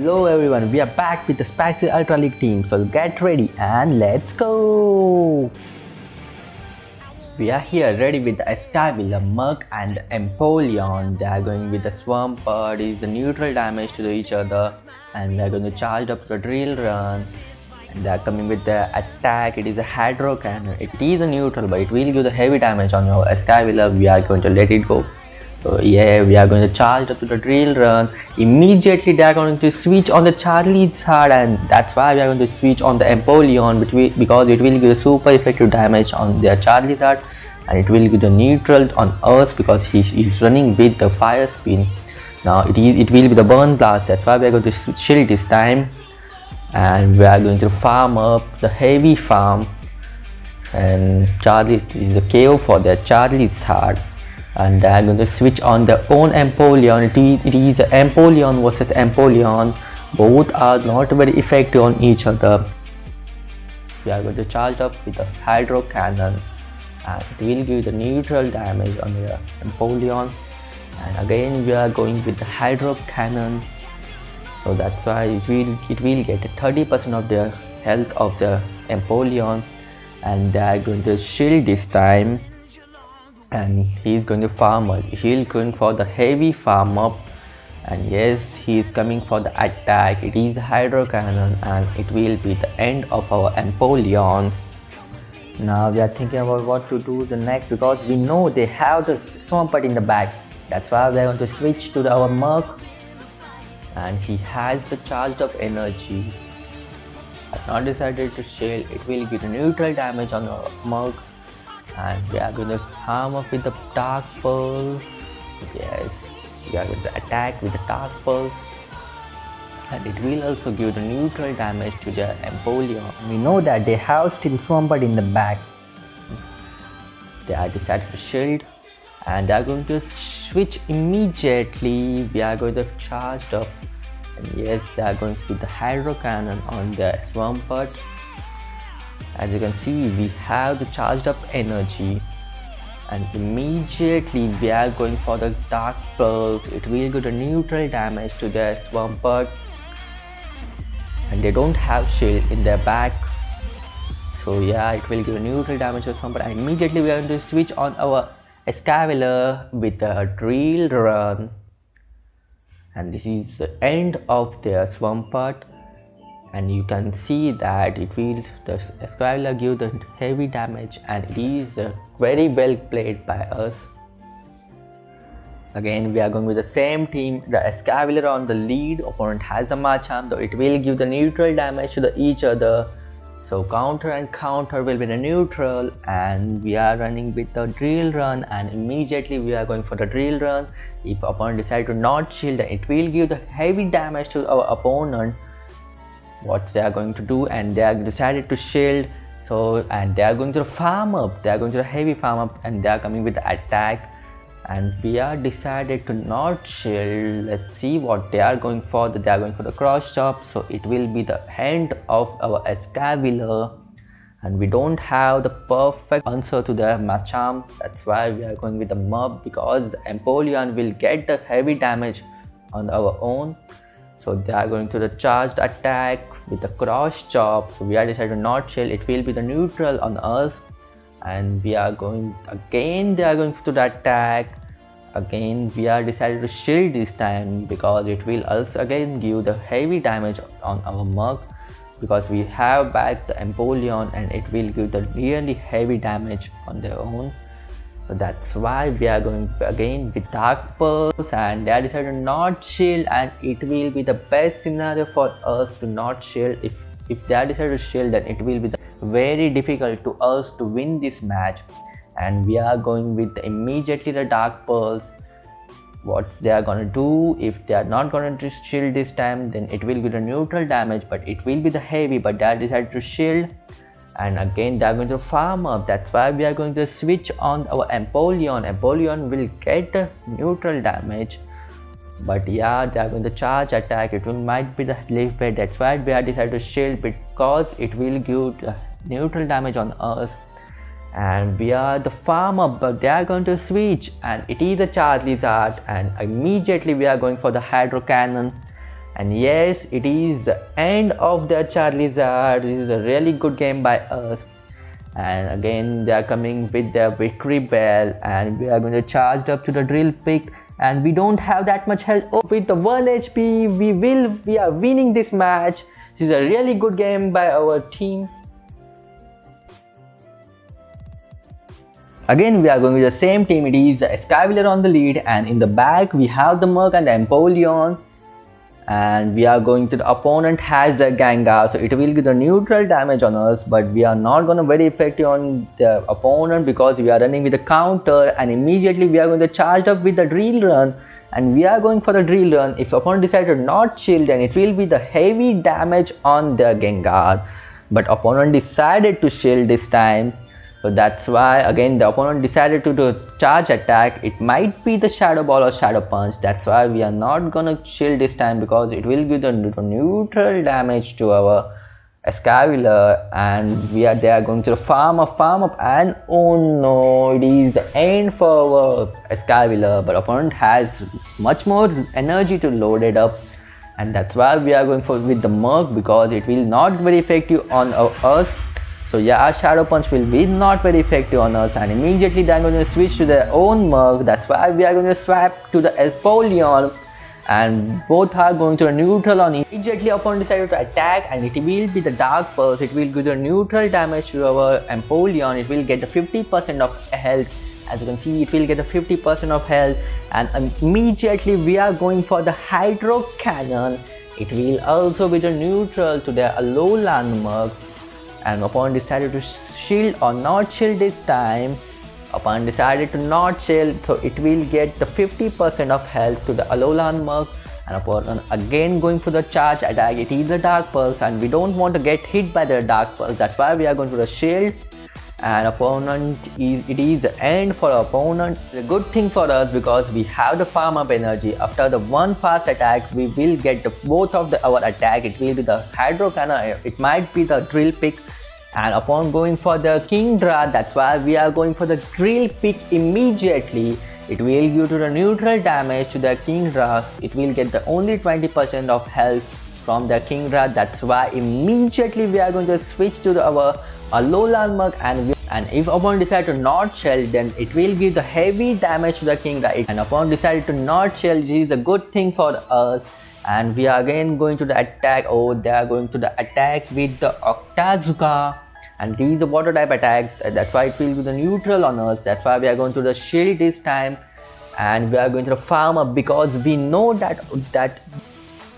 Hello everyone, we are back with the Spicy Ultra League team, so get ready and let's go! We are here ready with the esca, the Mug and the Empoleon. They are going with the Swampert, is the neutral damage to each other, and we are going to charge up the drill run. And they are coming with the attack, it is a Hydro Cannon. It is a neutral but it will give the heavy damage on your esca. We are going to let it go. So yeah, we are going to charge up to the drill run. Immediately they are going to switch on the Charizard, and that's why we are going to switch on the Empoleon because it will give super effective damage on their Charizard, and it will give the neutral on us because he is running with the fire spin. Now it will be the burn blast, that's why we are going to shield this time, and we are going to farm up the heavy farm. And Charlie is a KO for their Charizard. And they are going to switch on their own Empoleon. It is Empoleon versus Empoleon. Both are not very effective on each other. We are going to charge up with the Hydro Cannon, and it will give the neutral damage on the Empoleon. And again we are going with the Hydro Cannon, so that's why it will get 30% of the health of the Empoleon. And they are going to shield this time, and he is going to farm up. He is going for the heavy farm up, and yes, he is coming for the attack. It is Hydro Cannon, and it will be the end of our Empoleon. Now we are thinking about what to do the next, because we know they have the Swampert in the back. That's why we are going to switch to our Mug, and he has the charged up energy. I have not decided to shield. It will give neutral damage on our Mug. And we are going to farm up with the Dark Pulse. Yes, we are going to attack with the Dark Pulse, and it will also give the neutral damage to the Empoleon. We know that they have still Swampert in the back. They are decided to shield, and they are going to switch immediately. We are going to charge up, and yes, they are going to put the Hydro Cannon on the Swampert. As you can see, we have the charged up energy, and immediately we are going for the Dark Pulse. It will give the neutral damage to their Swampert, and they don't have shield in their back, so yeah, it will give neutral damage to Swampert. And immediately we are going to switch on our esca with the drill run, and this is the end of their Swampert. And you can see that the esca give the heavy damage, and it is very well played by us. Again we are going with the same team. The esca on the lead, opponent has the Machamp, though it will give the neutral damage to each other. So counter and counter will be the neutral, and we are running with the drill run, and immediately we are going for the drill run. If opponent decide to not shield, it will give the heavy damage to our opponent. What they are going to do, and they are decided to shield, and they are going to farm up. They are going to heavy farm up, and they are coming with the attack, and we are decided to not shield. Let's see what they are going for. They are going for the cross chop, so it will be the end of our esca, and we don't have the perfect answer to the Machamp. That's why we are going with the Mub, because the Empoleon will get the heavy damage on our own. So they are going to the charged attack with the cross chop. So we are decided to not shield. It will be the neutral on us, and we are going again. They are going to the attack. Again we are decided to shield this time, because it will also again give the heavy damage on our Mug, because we have back the Empoleon, and it will give the really heavy damage on their own. So that's why we are going again with Dark Pulse, and they are decided to not shield, and it will be the best scenario for us to not shield. If they are decided to shield, then it will be very difficult to us to win this match. And we are going with immediately the Dark Pulse. What they are gonna do, if they are not gonna shield this time, then it will be the neutral damage, but it will be the heavy. But they are decided to shield, and again they are going to farm up. That's why we are going to switch on our Empoleon. Empoleon will get the neutral damage, but yeah, they are going to charge attack. It might be the leaf bed. That's why we are decided to shield, because it will give the neutral damage on us. And we are the farm up, but they are going to switch, and it is a Charizard, and immediately we are going for the Hydro Cannon. And yes, it is the end of the Charizard. This is a really good game by us. And again they are coming with their victory bell, and we are going to charge up to the drill pick, and we don't have that much health. Oh, with the 1 HP we are winning this match. This is a really good game by our team. Again we are going with the same team. It is the Escavalier on the lead, and in the back we have the Merc and the Empoleon. And we are going to, the opponent has a Gengar, so it will give the neutral damage on us, but we are not going to very effective on the opponent because we are running with the counter, and immediately we are going to charge up with the drill run, and we are going for the drill run. If opponent decides to not shield, then it will be the heavy damage on the Gengar, but opponent decided to shield this time. So that's why again the opponent decided to do charge attack. It might be the Shadow Ball or Shadow Punch. That's why we are not gonna shield this time, because it will give the neutral damage to our Escavalier, and they are going to farm up, and oh no, it is the end for our Escavalier, but opponent has much more energy to load it up, and that's why we are going for with the Merc, because it will not very effective on us. So yeah, Shadow Punch will be not very effective on us, and immediately they are going to switch to their own Merc. That's why we are going to swap to the Empoleon, and both are going to a neutral on. Immediately opponent decided to attack, and it will be the Dark Pulse. It will give the neutral damage to our Empoleon. It will get the 50% of health. As you can see, it will get the 50% of health, and immediately we are going for the Hydro Cannon. It will also be the neutral to their Alolan Merc. And opponent decided to shield or not shield this time. Opponent decided to not shield, so it will get the 50% of health to the Alolan Merc. And opponent again going for the charge attack. It is the Dark Pulse, and we don't want to get hit by the Dark Pulse. That's why we are going for the shield. And it is the end for our opponent. It's a good thing for us because we have the farm up energy. After the one fast attack, we will get both of our attack. It will be the Hydro Cannon, it might be the drill pick, and upon going for the Kingdra, that's why we are going for the drill pick immediately. It will give to the neutral damage to the Kingdra. It will get the only 20% of health from the Kingdra. That's why immediately we are going to switch to our Alolan Merc, and if opponent decide to not shell, then it will give the heavy damage to the Kingdra. And opponent decided to not shell, it is a good thing for us. And we are again going to the attack. Oh, they are going to the attack with the Octazooka, and this is a water type attack. That's why it will be the neutral on us. That's why we are going to the shield this time, and we are going to the farm up, because we know that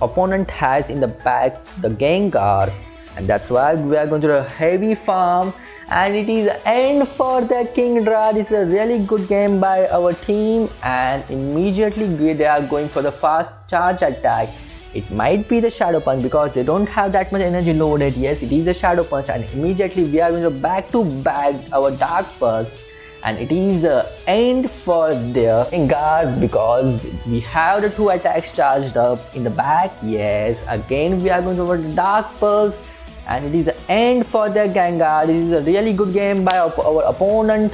opponent has in the back the Gengar, and that's why we are going to the heavy farm. And it is the end for the Kingdra. This is a really good game by our team, and immediately they are going for the fast charge attack. It might be the Shadow Punch because they don't have that much energy loaded. Yes, it is the Shadow Punch, and immediately we are going to back to back our Dark Pulse, and it is the end for their Gengar because we have the two attacks charged up in the back. Yes, again we are going to over the Dark Pulse, and it is the end for the Gengar. This is a really good game by our opponent.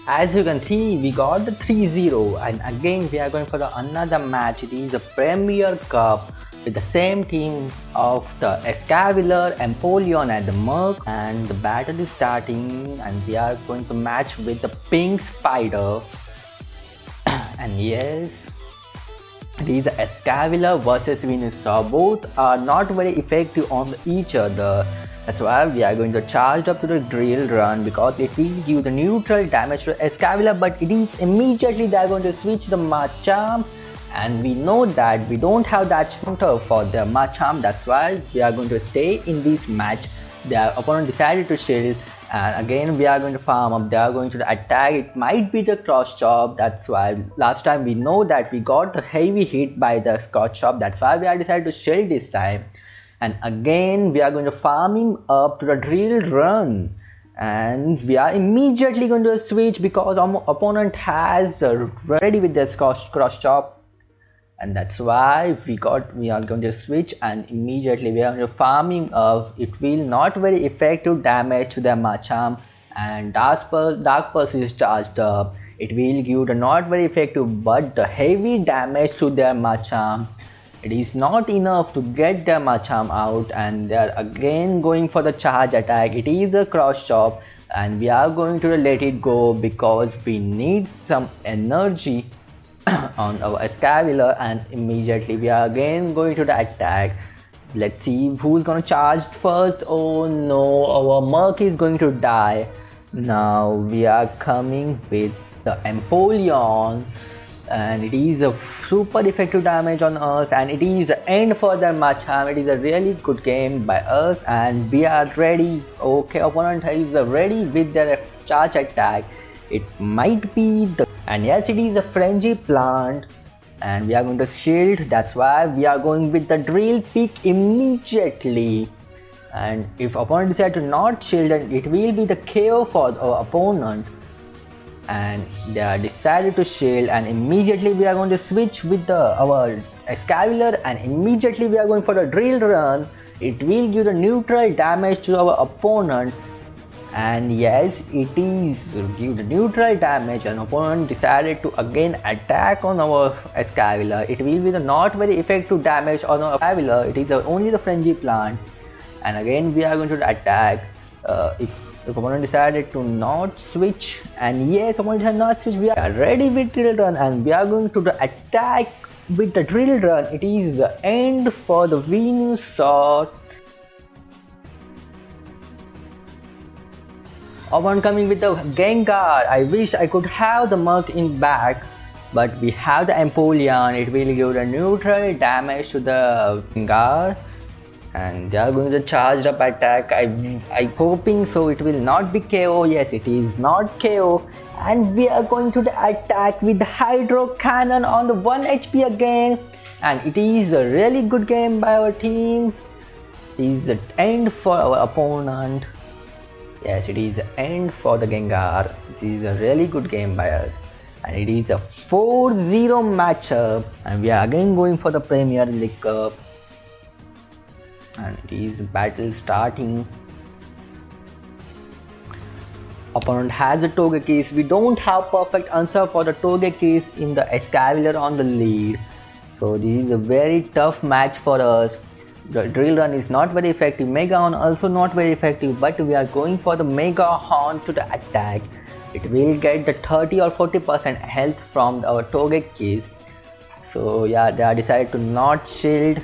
As you can see, we got the 3-0, and again we are going for another match. It is a Premier Cup with the same team of the Escavalier, Empoleon and the Merc, and the battle is starting, and we are going to match with the Pink Spider. And yes, it is the Escavalier versus Venusaur. Both are not very effective on each other. That's why we are going to charge up to the drill run, because it will give the neutral damage to Escavalier, but it is immediately they are going to switch the Machamp, and we know that we don't have that counter for the Machamp. That's why we are going to stay in this match. Their opponent decided to shield, and again we are going to farm up. They are going to attack. It might be the cross chop. That's why last time we know that we got a heavy hit by the cross chop. That's why we are decided to shield this time. And again we are going to farm him up to the drill run, and we are immediately going to switch because our opponent has ready with this cross chop, and that's why we are going to switch, and immediately we are going to farm him up. It will not very effective damage to the Machamp, and Dark Pulse is charged up. It will give the not very effective but the heavy damage to their Machamp. It is not enough to get their Machamp out, and they are again going for the charge attack. It is a cross chop, and we are going to let it go because we need some energy on our Escavalier, and immediately we are again going to the attack. Let's see who's gonna charge first. Oh no, our Merc is going to die. Now we are coming with the Empoleon, and it is a super effective damage on us, and it is the end for the Machamp. It is a really good game by us, and we are ready. Okay, opponent is ready with their charge attack. It might be the, and yes, it is a frenzy plant, and we are going to shield. That's why we are going with the drill peak immediately. And if opponent decide to not shield, it will be the KO for our opponent. And they are decided to shield, and immediately we are going to switch with our Escavalier, and immediately we are going for the drill run. It will give the neutral damage to our opponent, and yes, it is give the neutral damage, and opponent decided to again attack on our Escavalier. It will be the not very effective damage on our Escavalier. It is only the frenzy plant, and again we are going to attack. If opponent decided to not switch, and yes, opponent has not switched, we are ready with drill run, and we are going to the attack with the drill run. It is the end for the Venusaur. Opponent coming with the Gengar. I wish I could have the Merc in back, but we have the Empoleon. It will give the neutral damage to the Gengar, and they are going to charge up attack. I'm hoping so it will not be KO. Yes, it is not KO, and we are going to the attack with the Hydro Cannon on the 1 HP again, and it is a really good game by our team. It is the end for our opponent. Yes, it is the end for the Gengar. This is a really good game by us, and it is a 4-0 matchup, and we are again going for the Premier League Cup. And it is battle starting. Opponent has a Togekiss. We don't have perfect answer for the Togekiss in the Escavalier on the lead, so this is a very tough match for us. The drill run is not very effective. Mega Horn also not very effective, but we are going for the Mega Horn to the attack. It will get the 30 or 40% health from our Togekiss. So yeah, they are decided to not shield,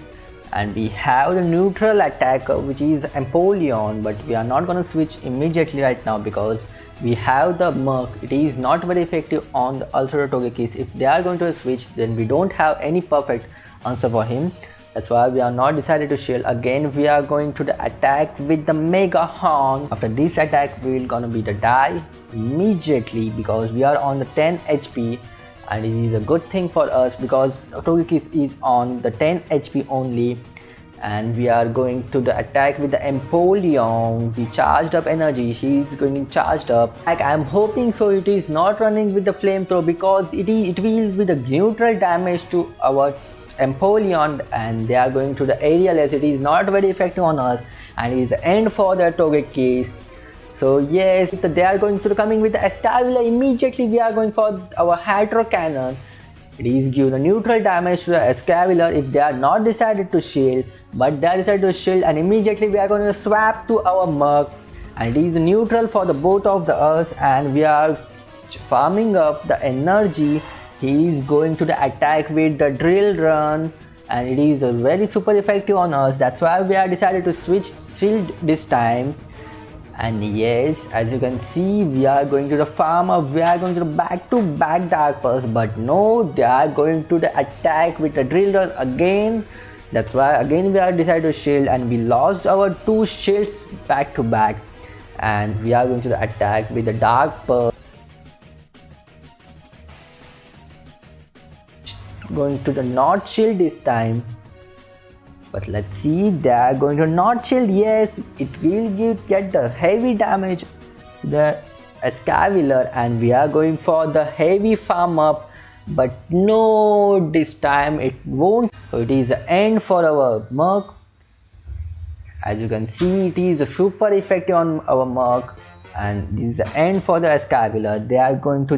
and we have the neutral attacker, which is Empoleon, but we are not going to switch immediately right now because we have the Merc. It is not very effective on the Ultra Togekiss. If they are going to switch, then we don't have any perfect answer for him. That's why we are not decided to shield. Again, we are going to the attack with the Mega Horn. After this attack, we will gonna be the die immediately because we are on the 10 HP. And it is a good thing for us because Togekiss is on the 10 HP only, and we are going to the attack with the Empoleon. The charged up energy, he is going charged up. Like, I am hoping so it is not running with the flamethrower because it will be the neutral damage to our Empoleon, and they are going to the aerial as it is not very effective on us, and it is the end for the Togekiss. So yes, they are going to coming with the Escavalier. Immediately we are going for our Hydro Cannon. It is give the neutral damage to the Escavalier if they are not decided to shield, but they are decided to shield, and immediately we are going to swap to our Merc, and it is neutral for the both of the us, and we are farming up the energy. He is going to the attack with the drill run, and it is very super effective on us. That's why we are decided to switch shield this time. And yes, as you can see, we are going to the farm up. We are going to the back-to-back Dark Pulse, but no, they are going to the attack with the drill run again. That's why again we are decided to shield, and we lost our 2 shields back-to-back. And we are going to the attack with the Dark Pulse. Going to the not shield this time, but let's see, they are going to not shield. Yes, it will get the heavy damage to the Escavalier, and we are going for the heavy farm up, but no, this time it won't. So it is the end for our Merc. As you can see, it is super effective on our Merc, and this is the end for the Escavalier. They are going to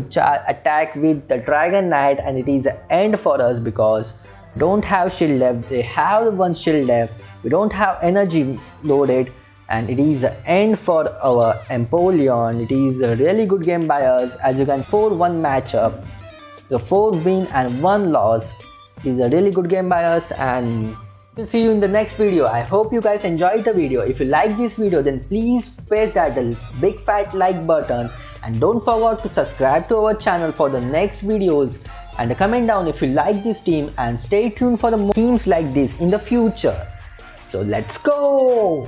attack with the Dragon Knight, and it is the end for us because Don't have shield left, they have one shield left, we don't have energy loaded, and it is the end for our Empoleon. It is a really good game by us. As you can 4-1 matchup, the 4 win and 1 loss. It is a really good game by us, and we'll see you in the next video. I hope you guys enjoyed the video. If you like this video, then please press that big fat like button, and don't forget to subscribe to our channel for the next videos, and comment down if you like this team, and stay tuned for the more teams like this in the future. So let's go!